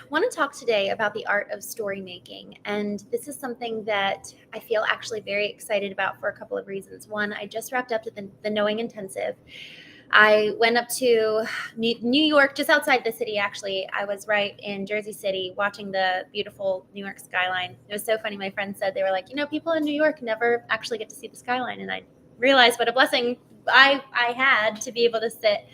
want to talk today about the art of story making. And this is something that I feel actually very excited about for a couple of reasons. One, I just wrapped up the Knowing Intensive. I went up to New York, just outside the city, actually. I was right in Jersey City watching the beautiful New York skyline. It was so funny. My friends said, they were like, people in New York never actually get to see the skyline. And I realized what a blessing I had to be able to sit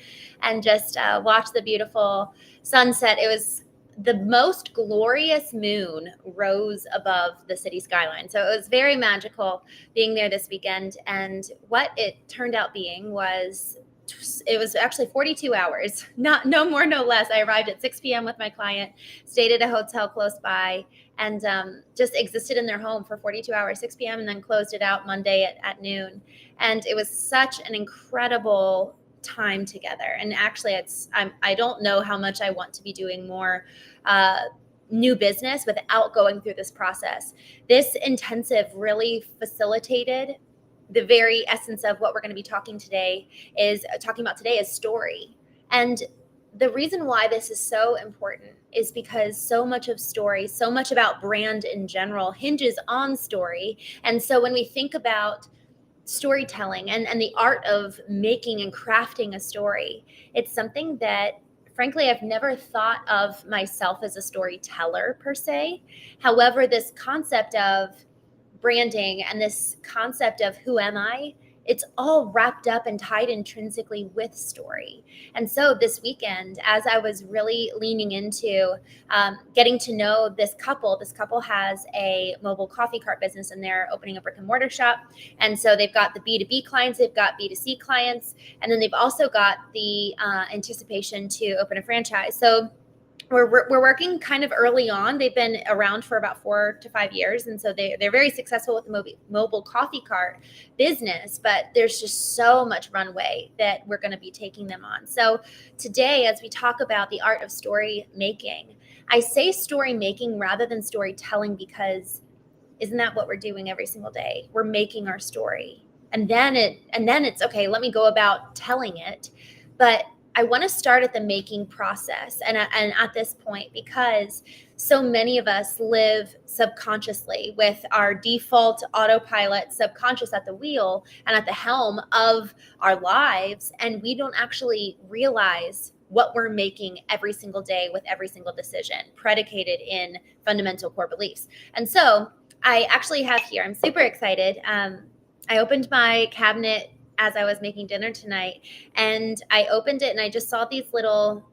and just watch the beautiful sunset. It was the most glorious moon rose above the city skyline. So it was very magical being there this weekend. And what it turned out being was it was actually 42 hours, no more, no less. I arrived at 6 p.m. with my client, stayed at a hotel close by, and just existed in their home for 42 hours, 6 p.m., and then closed it out Monday at noon. And it was such an incredible time together. And actually, I don't know how much I want to be doing more new business without going through this process. This intensive really facilitated the very essence of what we're going to be talking about today is story. And the reason why this is so important is because so much of story, so much about brand in general hinges on story. And so when we think about storytelling and the art of making and crafting a story, it's something that frankly I've never thought of myself as a storyteller per se. However, this concept of branding and this concept of who am I, it's all wrapped up and tied intrinsically with story. And so this weekend, as I was really leaning into getting to know this couple has a mobile coffee cart business and they're opening a brick and mortar shop. And so they've got the B2B clients, they've got B2C clients, and then they've also got the anticipation to open a franchise. So we're working kind of early on. They've been around for about 4 to 5 years. And so they're very successful with the mobile coffee cart business, but there's just so much runway that we're going to be taking them on. So today, as we talk about the art of story making, I say story making rather than storytelling because isn't that what we're doing every single day? We're making our story. And then it's okay, let me go about telling it. But I want to start at the making process and at this point, because so many of us live subconsciously with our default autopilot, subconscious at the wheel and at the helm of our lives. And we don't actually realize what we're making every single day with every single decision predicated in fundamental core beliefs. And so I actually have here, I'm super excited. I opened my cabinet as I was making dinner tonight, and I opened it and I just saw these little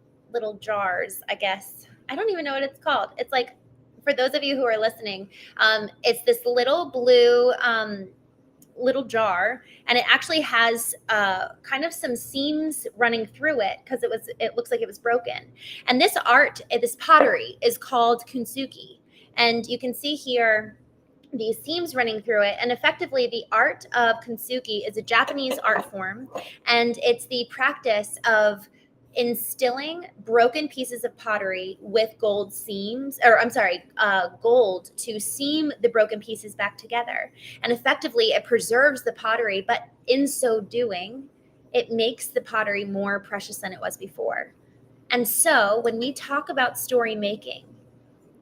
jars, I guess. I don't even know what it's called. It's like, for those of you who are listening, it's this little blue little jar, and it actually has kind of some seams running through it because it looks like it was broken. And this pottery is called kintsugi. And you can see here these seams running through it. And effectively, the art of kintsugi is a Japanese art form, and it's the practice of instilling broken pieces of pottery with gold to seam the broken pieces back together. And effectively, it preserves the pottery, but in so doing, it makes the pottery more precious than it was before. And so when we talk about story making,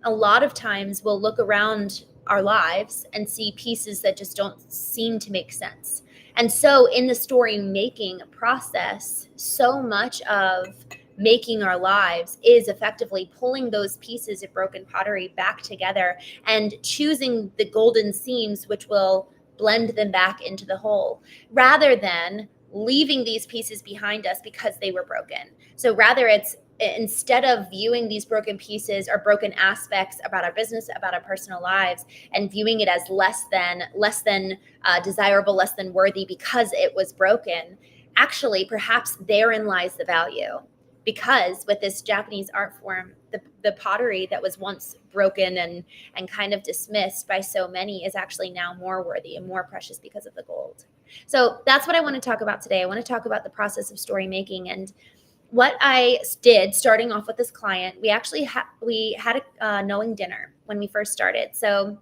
a lot of times we'll look around our lives and see pieces that just don't seem to make sense. And so in the story making process, so much of making our lives is effectively pulling those pieces of broken pottery back together and choosing the golden seams, which will blend them back into the whole, rather than leaving these pieces behind us because they were broken. So rather, it's instead of viewing these broken pieces or broken aspects about our business, about our personal lives, and viewing it as less than desirable, less than worthy because it was broken, actually, perhaps therein lies the value. Because with this Japanese art form, the pottery that was once broken and kind of dismissed by so many is actually now more worthy and more precious because of the gold. So that's what I want to talk about today. I want to talk about the process of story making. And what I did, starting off with this client, we actually we had a knowing dinner when we first started. So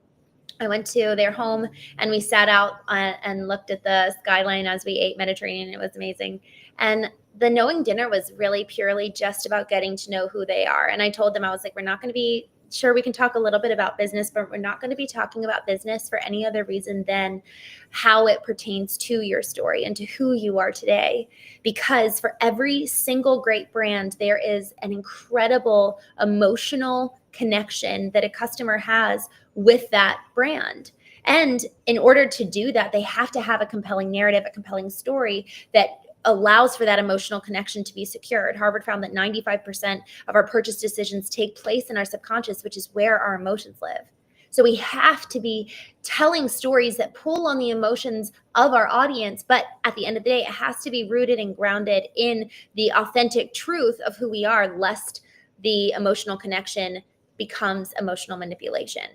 I went to their home and we sat out and looked at the skyline as we ate Mediterranean. It was amazing. And the knowing dinner was really purely just about getting to know who they are. And I told them, I was like, we're not going to be sure, we can talk a little bit about business, but we're not going to be talking about business for any other reason than how it pertains to your story and to who you are today. Because for every single great brand, there is an incredible emotional connection that a customer has with that brand. And in order to do that, they have to have a compelling narrative, a compelling story that allows for that emotional connection to be secured. Harvard found that 95% of our purchase decisions take place in our subconscious, which is where our emotions live. So we have to be telling stories that pull on the emotions of our audience, but at the end of the day, it has to be rooted and grounded in the authentic truth of who we are, lest the emotional connection becomes emotional manipulation.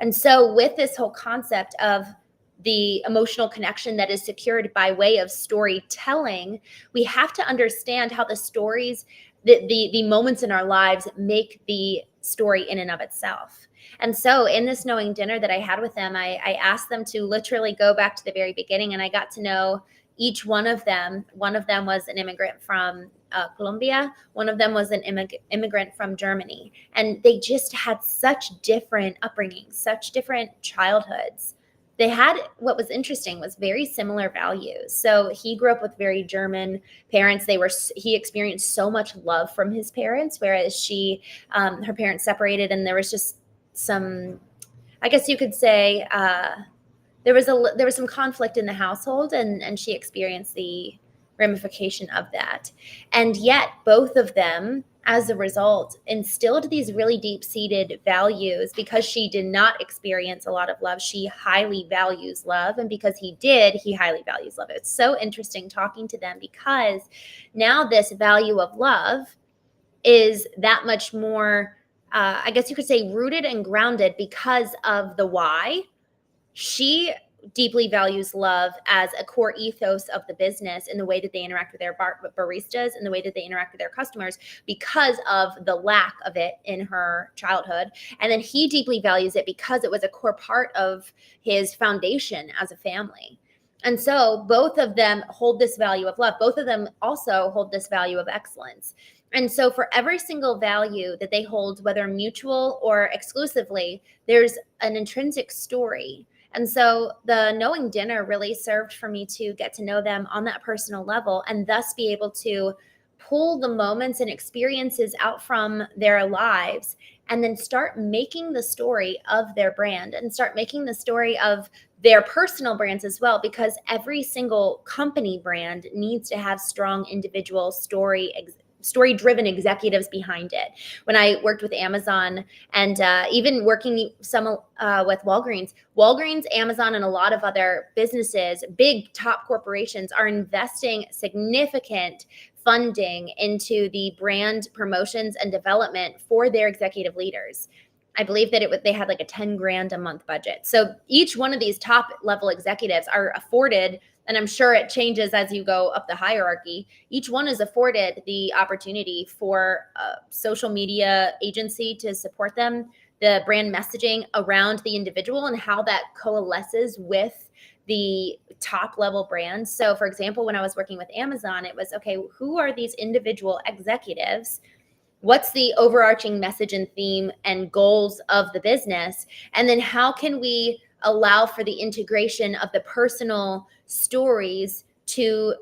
And so with this whole concept of the emotional connection that is secured by way of storytelling, we have to understand how the stories, the moments in our lives make the story in and of itself. And so in this knowing dinner that I had with them, I asked them to literally go back to the very beginning, and I got to know each one of them. One of them was an immigrant from Colombia. One of them was an immigrant from Germany. And they just had such different upbringings, such different childhoods. They had, what was interesting was very similar values. So he grew up with very German parents. He experienced so much love from his parents, whereas her parents separated, and there was just some, I guess you could say, there was some conflict in the household, and she experienced the ramification of that. And yet both of them, as a result, instilled these really deep-seated values. Because she did not experience a lot of love, she highly values love. And because he did, he highly values love. It's so interesting talking to them, because now this value of love is that much more, I guess you could say, rooted and grounded because of the why. She deeply values love as a core ethos of the business in the way that they interact with their baristas, in the way that they interact with their customers, because of the lack of it in her childhood. And then he deeply values it because it was a core part of his foundation as a family. And so both of them hold this value of love. Both of them also hold this value of excellence. And so for every single value that they hold, whether mutual or exclusively, there's an intrinsic story. And so the knowing dinner really served for me to get to know them on that personal level, and thus be able to pull the moments and experiences out from their lives, and then start making the story of their brand, and start making the story of their personal brands as well, because every single company brand needs to have strong individual story-driven executives behind it. When I worked with Amazon, and even working some with Walgreens, Amazon, and a lot of other businesses, big top corporations, are investing significant funding into the brand promotions and development for their executive leaders. I believe that they had like a 10 grand a month budget. So each one of these top level executives are afforded, and I'm sure it changes as you go up the hierarchy, each one is afforded the opportunity for a social media agency to support them, the brand messaging around the individual, and how that coalesces with the top level brands. So for example, when I was working with Amazon, it was, okay, who are these individual executives? What's the overarching message and theme and goals of the business? And then how can we allow for the integration of the personal stories to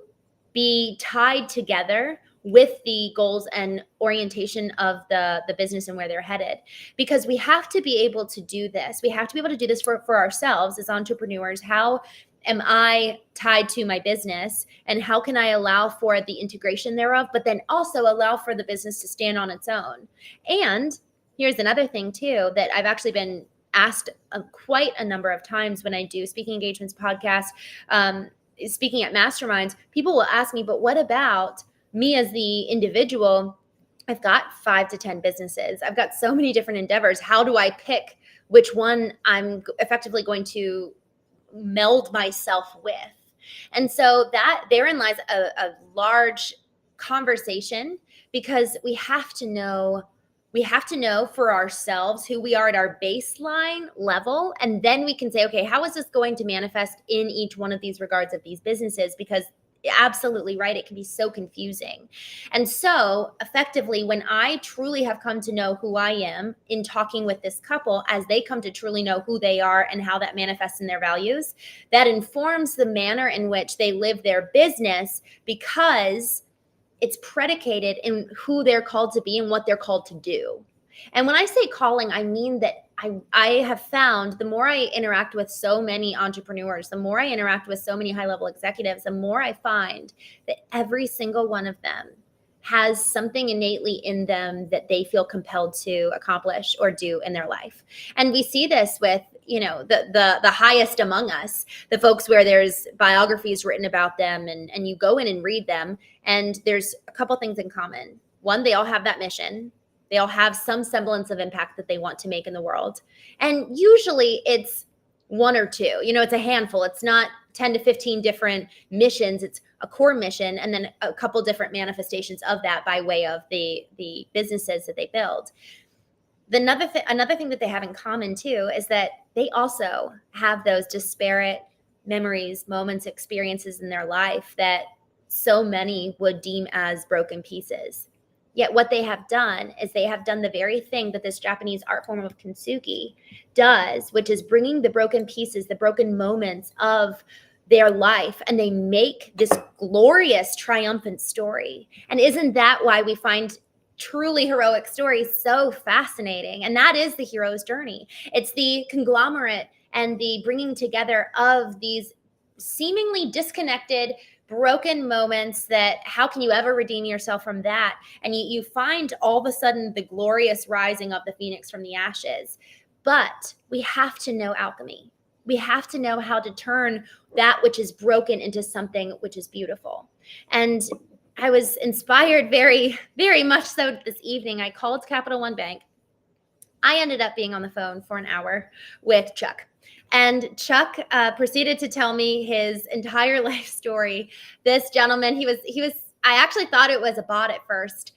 be tied together with the goals and orientation of the business and where they're headed? Because we have to be able to do this. We have to be able to do this for ourselves as entrepreneurs. How am I tied to my business, and how can I allow for the integration thereof, but then also allow for the business to stand on its own? And here's another thing too, that I've actually been asked quite a number of times when I do speaking engagements, podcasts, speaking at masterminds. People will ask me, but what about me as the individual? I've got 5 to 10 businesses. I've got so many different endeavors. How do I pick which one I'm effectively going to meld myself with? And so that therein lies a large conversation, because we have to know for ourselves who we are at our baseline level, and then we can say, okay, how is this going to manifest in each one of these regards of these businesses? Because absolutely right. It can be so confusing. And so, effectively, when I truly have come to know who I am in talking with this couple, as they come to truly know who they are and how that manifests in their values, that informs the manner in which they live their business, because it's predicated in who they're called to be and what they're called to do. And when I say calling, I mean that I have found the more I interact with so many entrepreneurs, the more I interact with so many high-level executives, the more I find that every single one of them has something innately in them that they feel compelled to accomplish or do in their life. And we see this with, the highest among us, the folks where there's biographies written about them, and you go in and read them, and there's a couple things in common. One, they all have that mission. They all have some semblance of impact that they want to make in the world. And usually it's one or two, it's a handful. It's not 10 to 15 different missions. It's a core mission and then a couple different manifestations of that by way of the businesses that they build. Another thing that they have in common too is that they also have those disparate memories, moments, experiences in their life that so many would deem as broken pieces. Yet what they have done is they have done the very thing that this Japanese art form of kintsugi does, which is bringing the broken pieces, the broken moments of their life, and they make this glorious, triumphant story. And isn't that why we find truly heroic stories so fascinating? And that is the hero's journey. It's the conglomerate and the bringing together of these seemingly disconnected, broken moments that how can you ever redeem yourself from that? And you find all of a sudden the glorious rising of the phoenix from the ashes. But we have to know alchemy. We have to know how to turn that which is broken into something which is beautiful. And I was inspired very, very much so this evening. I called Capital One Bank. I ended up being on the phone for an hour with Chuck. And Chuck proceeded to tell me his entire life story. This gentleman, I actually thought it was a bot at first.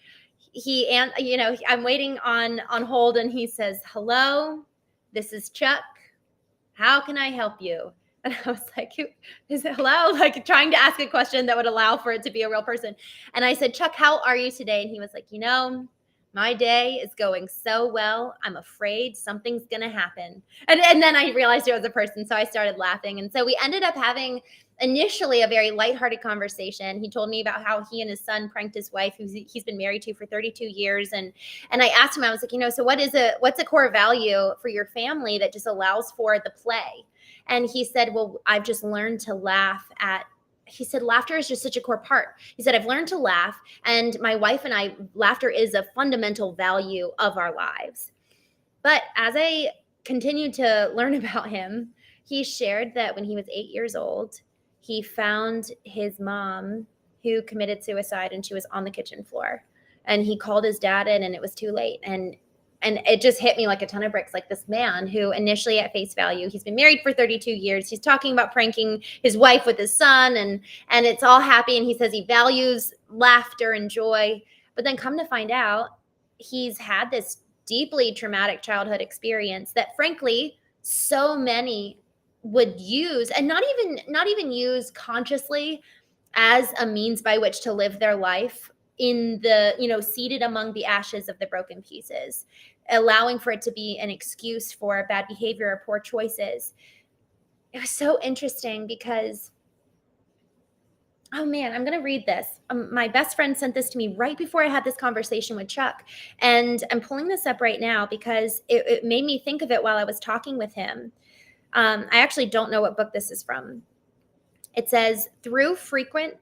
I'm waiting on hold, and he says, "Hello, this is Chuck. How can I help you?" And I was like, is it hello? Like trying to ask a question that would allow for it to be a real person. And I said, "Chuck, how are you today?" And he was like, "My day is going so well. I'm afraid something's going to happen." And then I realized it was a person. So I started laughing. And so we ended up having initially a very lighthearted conversation. He told me about how he and his son pranked his wife, who he's been married to for 32 years. And I asked him, I was like, so what's a core value for your family that just allows for the play? And he said, "Well, I've just learned to laugh at," he said, "laughter is just such a core part." He said, "I've learned to laugh, and my wife and I, laughter is a fundamental value of our lives." But as I continued to learn about him, he shared that when he was 8 years old, he found his mom who committed suicide, and she was on the kitchen floor. And he called his dad in, and it was too late. And it just hit me like a ton of bricks. Like this man who initially at face value, he's been married for 32 years. He's talking about pranking his wife with his son, and it's all happy. And he says he values laughter and joy. But then come to find out, he's had this deeply traumatic childhood experience that frankly, so many would use, and not even use consciously as a means by which to live their life in the, seated among the ashes of the broken pieces, allowing for it to be an excuse for bad behavior or poor choices. It was so interesting because, oh man, I'm going to read this. My best friend sent this to me right before I had this conversation with Chuck. And I'm pulling this up right now because it made me think of it while I was talking with him. I actually don't know what book this is from. It says, "Through frequent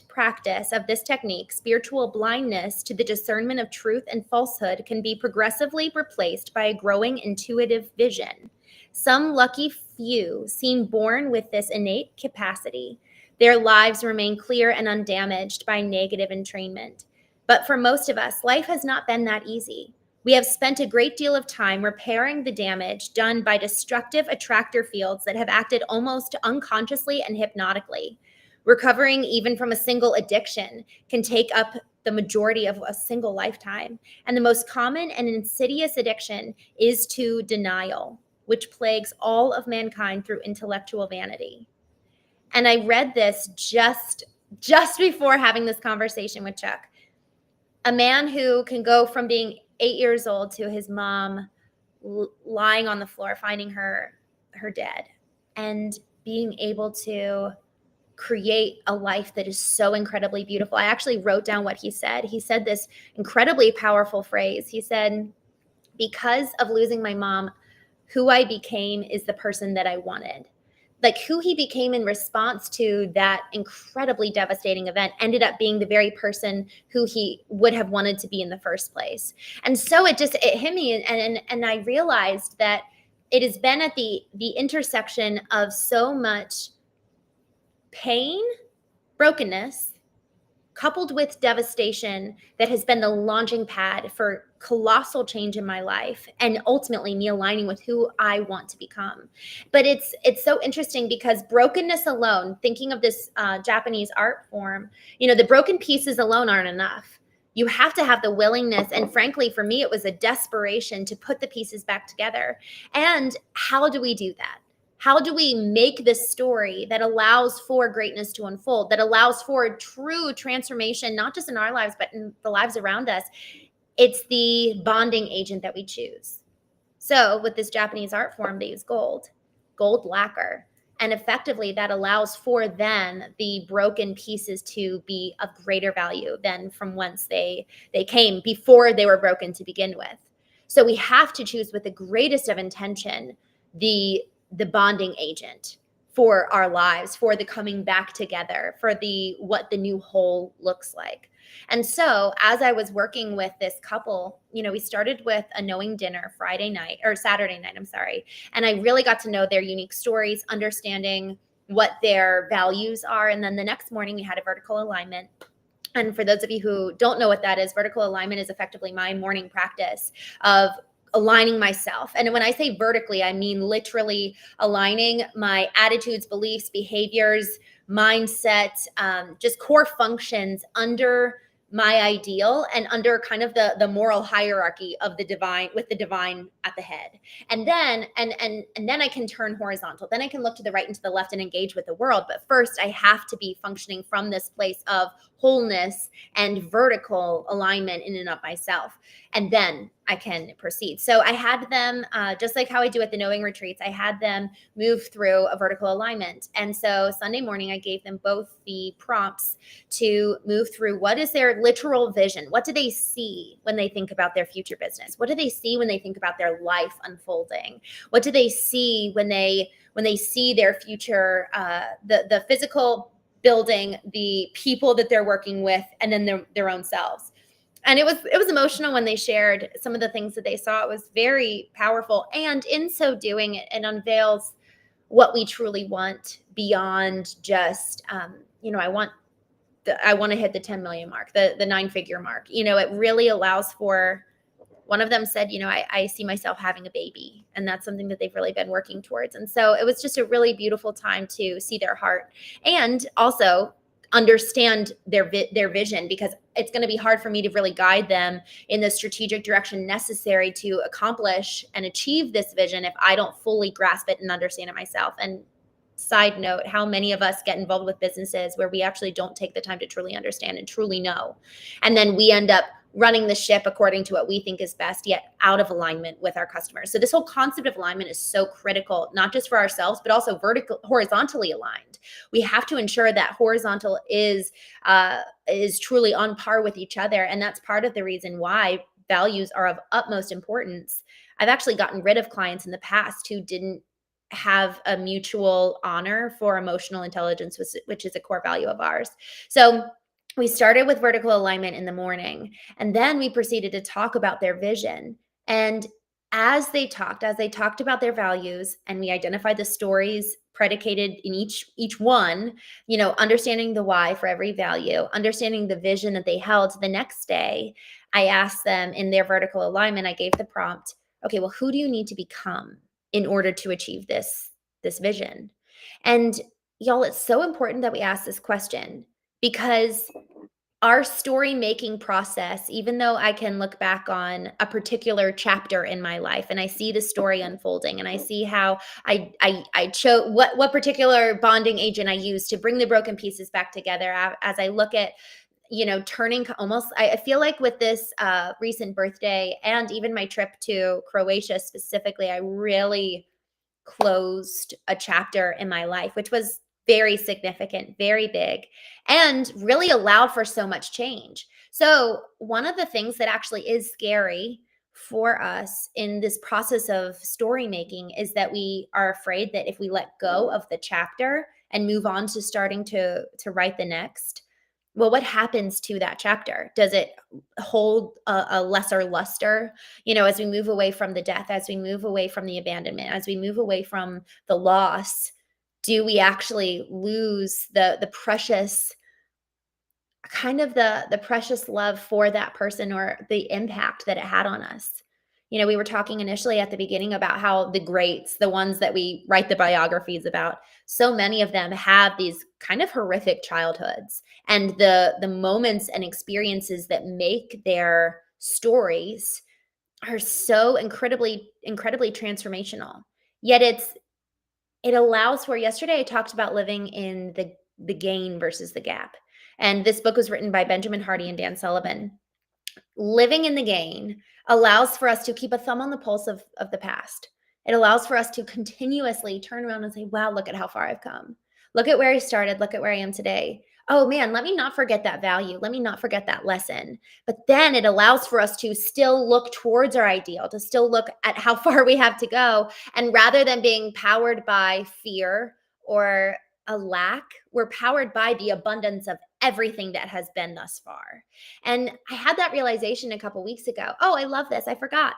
practice of this technique, spiritual blindness to the discernment of truth and falsehood can be progressively replaced by a growing intuitive vision. Some lucky few seem born with this innate capacity. Their lives remain clear and undamaged by negative entrainment. But for most of us, life has not been that easy. We have spent a great deal of time repairing the damage done by destructive attractor fields that have acted almost unconsciously and hypnotically. Recovering even from a single addiction can take up the majority of a single lifetime. And the most common and insidious addiction is to denial, which plagues all of mankind through intellectual vanity." And I read this just just before having this conversation with Chuck. A man who can go from being 8 years old to his mom lying on the floor, finding her dead, and being able to create a life that is so incredibly beautiful. I actually wrote down what he said. He said this incredibly powerful phrase. He said, because of losing my mom, who I became is the person that I wanted. Like, who he became in response to that incredibly devastating event ended up being the very person who he would have wanted to be in the first place. And so it hit me, and I realized that it has been at the intersection of so much pain, brokenness, coupled with devastation, that has been the launching pad for colossal change in my life, and ultimately me aligning with who I want to become. But it's so interesting because brokenness alone, thinking of this Japanese art form, the broken pieces alone aren't enough. You have to have the willingness, and frankly, for me, it was a desperation to put the pieces back together. And how do we do that? How do we make this story that allows for greatness to unfold, that allows for true transformation, not just in our lives, but in the lives around us? It's the bonding agent that we choose. So with this Japanese art form, they use gold lacquer. And effectively, that allows for then the broken pieces to be of greater value than from whence they came before they were broken to begin with. So we have to choose with the greatest of intention the bonding agent for our lives, for the coming back together, for the what the new whole looks like. And so as I was working with this couple, we started with a knowing dinner Saturday night, I'm sorry. And I really got to know their unique stories, understanding what their values are. And then the next morning we had a vertical alignment. And for those of you who don't know what that is, vertical alignment is effectively my morning practice of aligning myself. And when I say vertically, I mean literally aligning my attitudes, beliefs, behaviors, mindset, just core functions under my ideal and under kind of the moral hierarchy of the divine, with the divine at the head. And then then I can turn horizontal. Then I can look to the right and to the left and engage with the world. But first I have to be functioning from this place of wholeness and vertical alignment in and of myself. And then I can proceed. So I had them, just like how I do at the knowing retreats, I had them move through a vertical alignment. And so Sunday morning, I gave them both the prompts to move through what is their literal vision. What do they see when they think about their future business? What do they see when they think about their life unfolding? What do they see when they see their future, the physical building, the people that they're working with, and then their own selves? And it was emotional when they shared some of the things that they saw. It was very powerful. And in so doing, it unveils what we truly want beyond just, I want to hit the 10 million mark, the 9-figure mark. It really allows for, one of them said, I see myself having a baby, and that's something that they've really been working towards. And so it was just a really beautiful time to see their heart and also understand their vision, because it's going to be hard for me to really guide them in the strategic direction necessary to accomplish and achieve this vision if I don't fully grasp it and understand it myself. And side note, how many of us get involved with businesses where we actually don't take the time to truly understand and truly know, and then we end up running the ship according to what we think is best, yet out of alignment with our customers. So this whole concept of alignment is so critical, not just for ourselves, but also horizontally aligned. We have to ensure that horizontal is truly on par with each other. And that's part of the reason why values are of utmost importance. I've actually gotten rid of clients in the past who didn't have a mutual honor for emotional intelligence, which is a core value of ours. So we started with vertical alignment in the morning, and then we proceeded to talk about their vision. And as they talked about their values, and we identified the stories predicated in each one, understanding the why for every value, understanding the vision that they held. The next day, I asked them in their vertical alignment, I gave the prompt, okay, well, who do you need to become in order to achieve this vision? And y'all, it's so important that we ask this question, because our story making process, even though I can look back on a particular chapter in my life and I see the story unfolding and I see how I chose what particular bonding agent I used to bring the broken pieces back together, as I look at, turning almost, I feel like with this recent birthday and even my trip to Croatia specifically, I really closed a chapter in my life, which was very significant, very big, and really allowed for so much change. So, one of the things that actually is scary for us in this process of story making is that we are afraid that if we let go of the chapter and move on to starting to write the next, well, what happens to that chapter? Does it hold a lesser luster? As we move away from the death, as we move away from the abandonment, as we move away from the loss, do we actually lose the precious, kind of the precious love for that person or the impact that it had on us? We were talking initially at the beginning about how the greats, the ones that we write the biographies about, so many of them have these kind of horrific childhoods, and the moments and experiences that make their stories are so incredibly transformational. Yet it allows for, yesterday I talked about living in the gain versus the gap. And this book was written by Benjamin Hardy and Dan Sullivan. Living in the gain allows for us to keep a thumb on the pulse of the past. It allows for us to continuously turn around and say, wow, look at how far I've come. Look at where I started. Look at where I am today. Oh man, let me not forget that value. Let me not forget that lesson. But then it allows for us to still look towards our ideal, to still look at how far we have to go. And rather than being powered by fear or a lack, we're powered by the abundance of everything that has been thus far. And I had that realization a couple weeks ago. Oh, I love this. I forgot.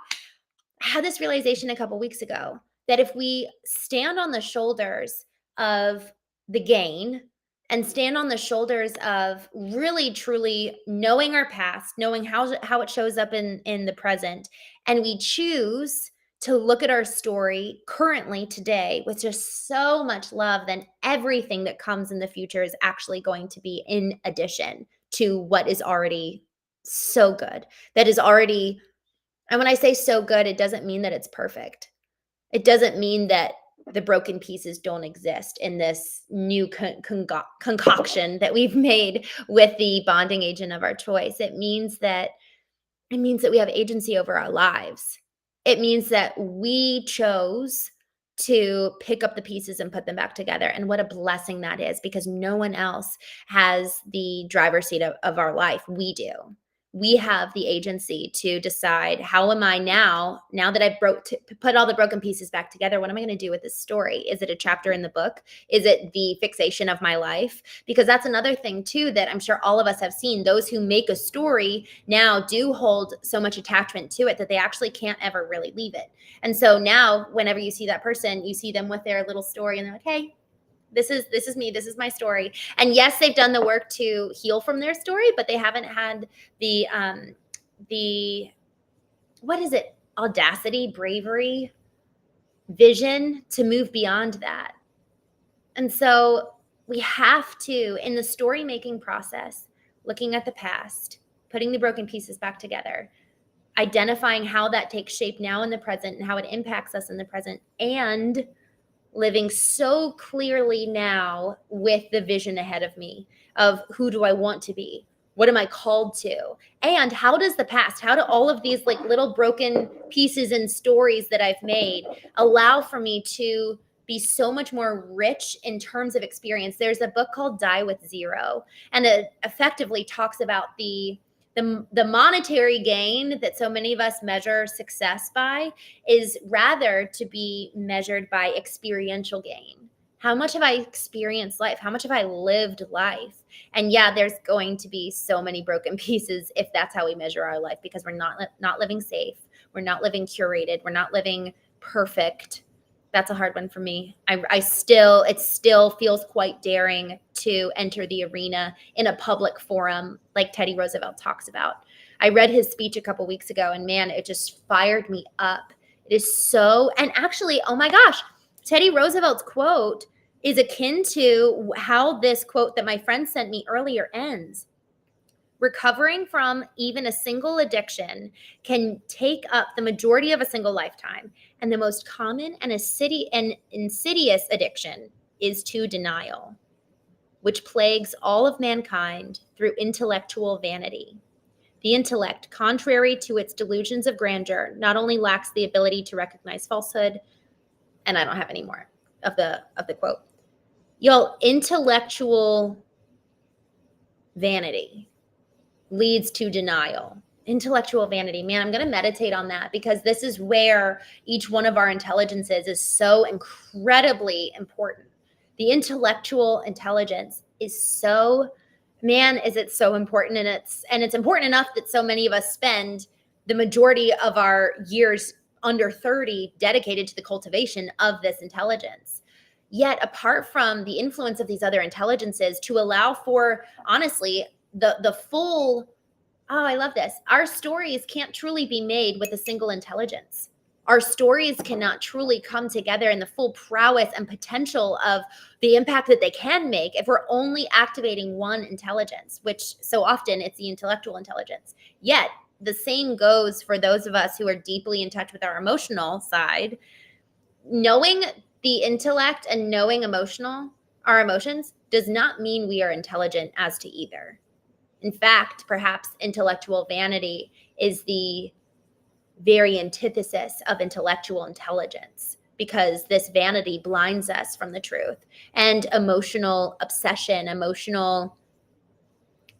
I had this realization a couple weeks ago that if we stand on the shoulders of the gain and stand on the shoulders of really truly knowing our past, knowing how it shows up in the present, and we choose to look at our story currently today with just so much love, then everything that comes in the future is actually going to be in addition to what is already so good. That is already, and when I say so good, it doesn't mean that it's perfect. It doesn't mean that the broken pieces don't exist in this new concoction that we've made with the bonding agent of our choice. It means that we have agency over our lives. It means that we chose to pick up the pieces and put them back together. And what a blessing that is, because no one else has the driver's seat of our life. We do. We have the agency to decide, how am I now that I've put all the broken pieces back together, what am I going to do with this story? Is it a chapter in the book? Is it the fixation of my life? Because that's another thing too, that I'm sure all of us have seen. Those who make a story now do hold so much attachment to it that they actually can't ever really leave it. And so now whenever you see that person, you see them with their little story and they're like, hey, this is me, this is my story. And yes, they've done the work to heal from their story, but they haven't had the what is it, audacity, bravery, vision to move beyond that. And so we have to, in the story making process, looking at the past, putting the broken pieces back together, identifying how that takes shape now in the present and how it impacts us in the present, and living so clearly now with the vision ahead of me of who do I want to be? What am I called to? And how does the past, how do all of these like little broken pieces and stories that I've made allow for me to be so much more rich in terms of experience? There's a book called Die with Zero, and it effectively talks about the monetary gain that so many of us measure success by is rather to be measured by experiential gain. How much have I experienced life? How much have I lived life? And yeah, there's going to be so many broken pieces if that's how we measure our life, because we're not living safe. We're not living curated. We're not living perfect. That's a hard one for me. It still feels quite daring to enter the arena in a public forum like Teddy Roosevelt talks about. I read his speech a couple weeks ago, and man, it just fired me up. It is so, and actually, oh my gosh, Teddy Roosevelt's quote is akin to how this quote that my friend sent me earlier ends. recovering from even a single addiction can take up the majority of a single lifetime. And the most common and insidious addiction is to denial, which plagues all of mankind through intellectual vanity. The intellect, contrary to its delusions of grandeur, not only lacks the ability to recognize falsehood, and I don't have any more of the quote. Y'all, intellectual vanity leads to denial. Intellectual vanity, man, I'm going to meditate on that, because this is where each one of our intelligences is so incredibly important. The intellectual intelligence is so, man, is it so important. And it's important enough that so many of us spend the majority of our years under 30 dedicated to the cultivation of this intelligence. Yet, apart from the influence of these other intelligences, to allow for, honestly, the full, oh, I love this. Our stories can't truly be made with a single intelligence. Our stories cannot truly come together in the full prowess and potential of the impact that they can make if we're only activating one intelligence, which so often it's the intellectual intelligence. Yet, the same goes for those of us who are deeply in touch with our emotional side. Knowing the intellect and knowing our emotions does not mean we are intelligent as to either. In fact, perhaps intellectual vanity is the very antithesis of intellectual intelligence, because this vanity blinds us from the truth. And emotional obsession,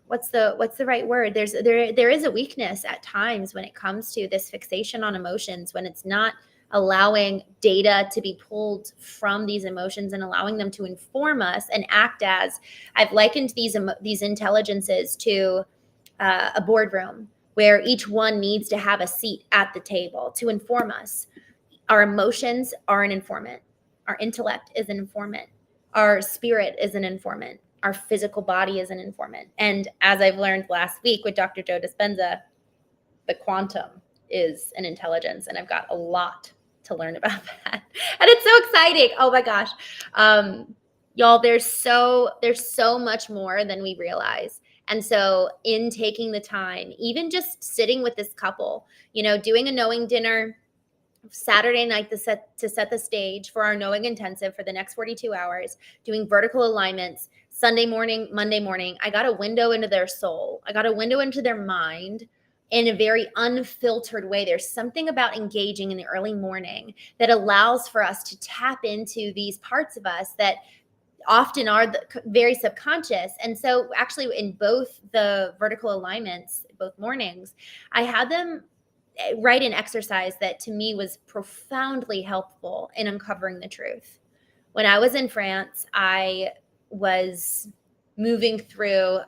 what's the right word? There is a weakness at times when it comes to this fixation on emotions, when it's not allowing data to be pulled from these emotions and allowing them to inform us and act as, I've likened these intelligences to a boardroom where each one needs to have a seat at the table to inform us. Our emotions are an informant. Our intellect is an informant. Our spirit is an informant. Our physical body is an informant. And as I've learned last week with Dr. Joe Dispenza, the quantum is an intelligence. And I've got a lot to learn about that. And it's so exciting. Oh my gosh. Y'all, there's so much more than we realize. And so in taking the time, even just sitting with this couple, doing a knowing dinner Saturday night to set the stage for our knowing intensive for the next 42 hours, doing vertical alignments, Sunday morning, Monday morning, I got a window into their soul. I got a window into their mind in a very unfiltered way. There's something about engaging in the early morning that allows for us to tap into these parts of us that often are very subconscious. And so actually in both the vertical alignments, both mornings, I had them write an exercise that to me was profoundly helpful in uncovering the truth. When I was in France, I was moving through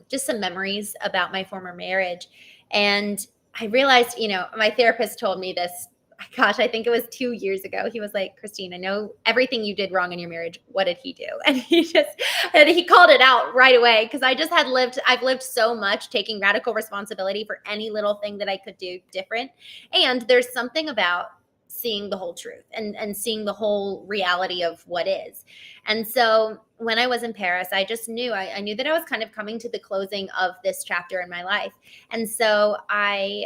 just some memories about my former marriage. And I realized, my therapist told me this, gosh, I think it was 2 years ago. He was like, Christine, I know everything you did wrong in your marriage. What did he do? And he called it out right away, because I've lived so much taking radical responsibility for any little thing that I could do different. And there's something about seeing the whole truth and seeing the whole reality of what is. And so when I was in Paris, I just knew, I knew that I was kind of coming to the closing of this chapter in my life. And so I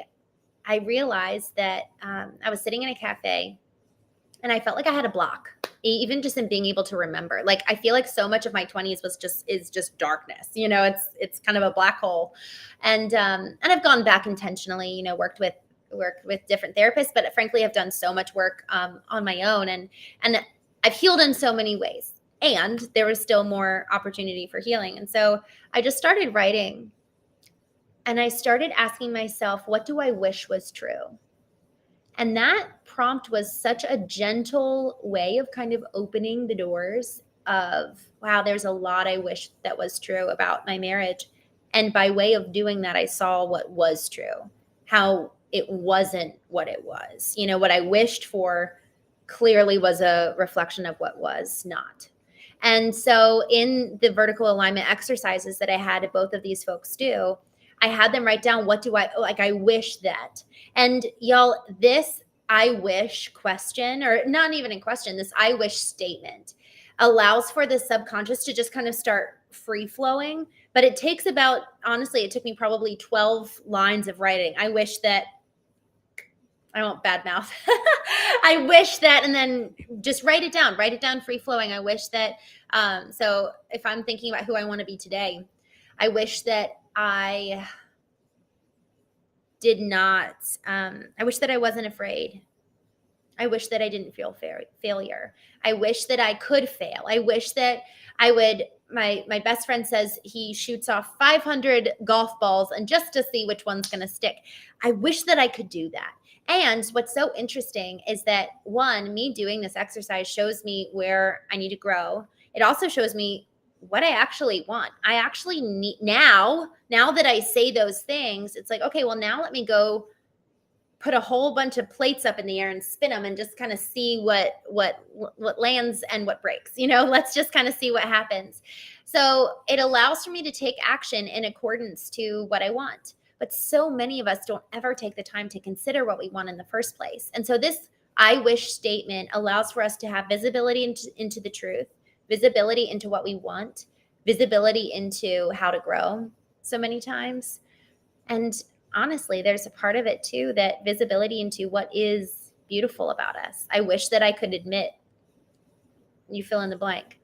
realized that I was sitting in a cafe and I felt like I had a block, even just in being able to remember. Like, I feel like so much of my 20s is just darkness. It's kind of a black hole. And I've gone back intentionally, worked with different therapists, but frankly, I've done so much work on my own, and I've healed in so many ways. And there was still more opportunity for healing. And so I just started writing. And I started asking myself, what do I wish was true? And that prompt was such a gentle way of kind of opening the doors of, wow, there's a lot I wish that was true about my marriage. And by way of doing that, I saw what was true, how it wasn't what it was. What I wished for clearly was a reflection of what was not. And so in the vertical alignment exercises that I had both of these folks do, I had them write down, I wish that. And y'all, this I wish question, or not even in question, this I wish statement allows for the subconscious to just kind of start free flowing, but it takes about, honestly, it took me probably 12 lines of writing. I wish that, I won't badmouth. I wish that, and then just write it down free flowing. I wish that, so if I'm thinking about who I want to be today, I wish that I did not, I wish that I wasn't afraid. I wish that I didn't feel failure. I wish that I could fail. I wish that I would, my best friend says he shoots off 500 golf balls and just to see which one's going to stick. I wish that I could do that. And what's so interesting is that, one, me doing this exercise shows me where I need to grow. It also shows me what I actually want. I actually need, now that I say those things, it's like, okay, well, now let me go put a whole bunch of plates up in the air and spin them and just kind of see what lands and what breaks. Let's just kind of see what happens. So it allows for me to take action in accordance to what I want. But so many of us don't ever take the time to consider what we want in the first place. And so this I wish statement allows for us to have visibility into the truth, visibility into what we want, visibility into how to grow so many times. And honestly, there's a part of it too, that visibility into what is beautiful about us. I wish that I could admit, you fill in the blank.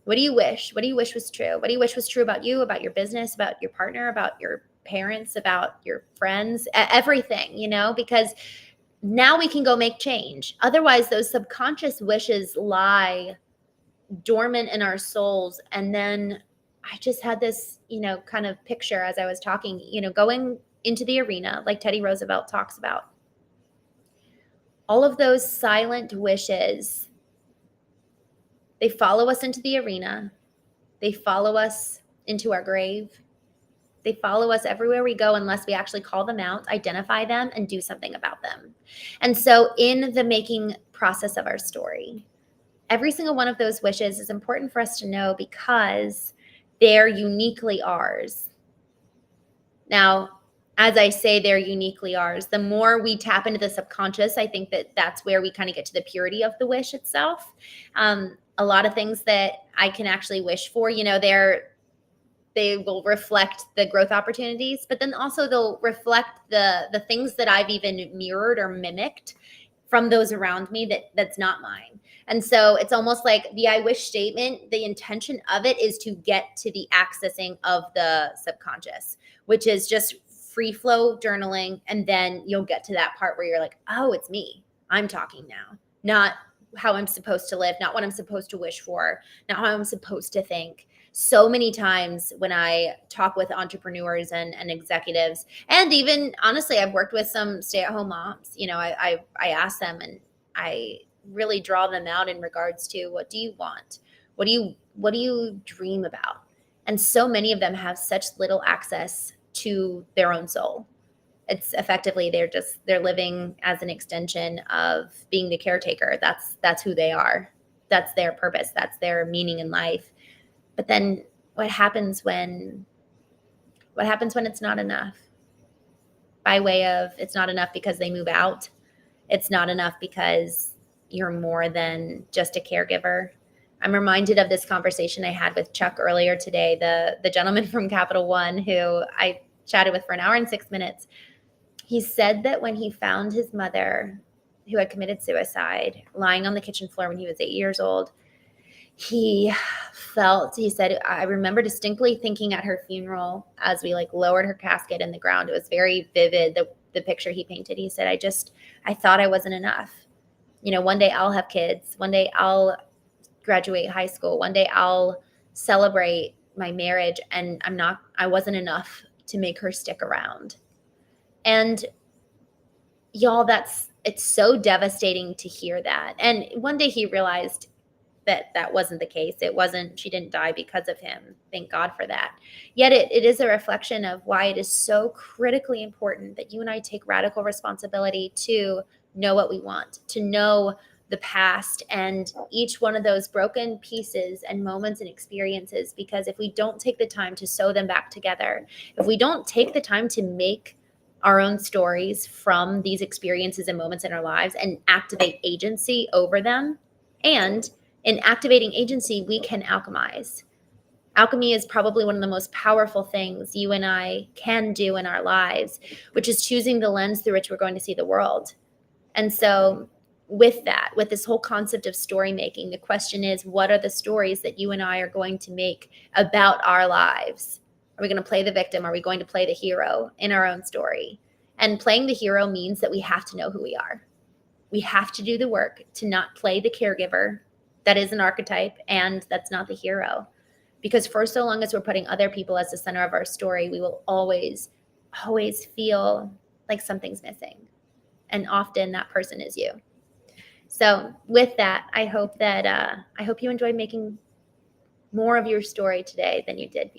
What do you wish? What do you wish was true? What do you wish was true about you, about your business, about your partner, about your parents, about your friends, everything, because now we can go make change. Otherwise, those subconscious wishes lie dormant in our souls. And then I just had this, kind of picture as I was talking, going into the arena, like Teddy Roosevelt talks about. All of those silent wishes, they follow us into the arena. They follow us into our grave. They follow us everywhere we go unless we actually call them out, identify them, and do something about them. And so in the making process of our story, every single one of those wishes is important for us to know because they're uniquely ours. Now, as I say, they're uniquely ours. The more we tap into the subconscious, I think that that's where we kind of get to the purity of the wish itself. A lot of things that I can actually wish for, they will reflect the growth opportunities, but then also they'll reflect the things that I've even mirrored or mimicked from those around me that's not mine. And so it's almost like the I wish statement, the intention of it is to get to the accessing of the subconscious, which is just free flow journaling. And then you'll get to that part where you're like, oh, it's me. I'm talking now, not how I'm supposed to live, not what I'm supposed to wish for, not how I'm supposed to think. So many times when I talk with entrepreneurs and executives, and even honestly, I've worked with some stay-at-home moms, I ask them and I really draw them out in regards to, what do you want? What do you dream about? And so many of them have such little access to their own soul. It's effectively, they're living as an extension of being the caretaker. That's who they are. That's their purpose. That's their meaning in life. But then what happens when it's not enough? By way of, it's not enough because they move out. It's not enough because you're more than just a caregiver. I'm reminded of this conversation I had with Chuck earlier today, the gentleman from Capital One who I chatted with for an hour and 6 minutes. He said that when he found his mother, who had committed suicide, lying on the kitchen floor when he was 8 years old, he said, I remember distinctly thinking at her funeral as we lowered her casket in the ground. It was very vivid, the picture he painted. He said, I thought I wasn't enough. One day I'll have kids. One day I'll graduate high school. One day I'll celebrate my marriage. And I wasn't enough to make her stick around. And y'all, it's so devastating to hear that. And one day he realized that wasn't the case. She didn't die because of him. Thank God for that. Yet it is a reflection of why it is so critically important that you and I take radical responsibility to know what we want, to know the past and each one of those broken pieces and moments and experiences. Because if we don't take the time to sew them back together, if we don't take the time to make our own stories from these experiences and moments in our lives and activate agency over them, and in activating agency, we can alchemize. Alchemy is probably one of the most powerful things you and I can do in our lives, which is choosing the lens through which we're going to see the world. And so with that, with this whole concept of story making, the question is, what are the stories that you and I are going to make about our lives? Are we going to play the victim? Are we going to play the hero in our own story? And playing the hero means that we have to know who we are. We have to do the work to not play the caregiver. That is an archetype, and that's not the hero. Because for so long as we're putting other people as the center of our story, we will always feel like something's missing. And often that person is you. So with that, I hope you enjoyed making more of your story today than you did before.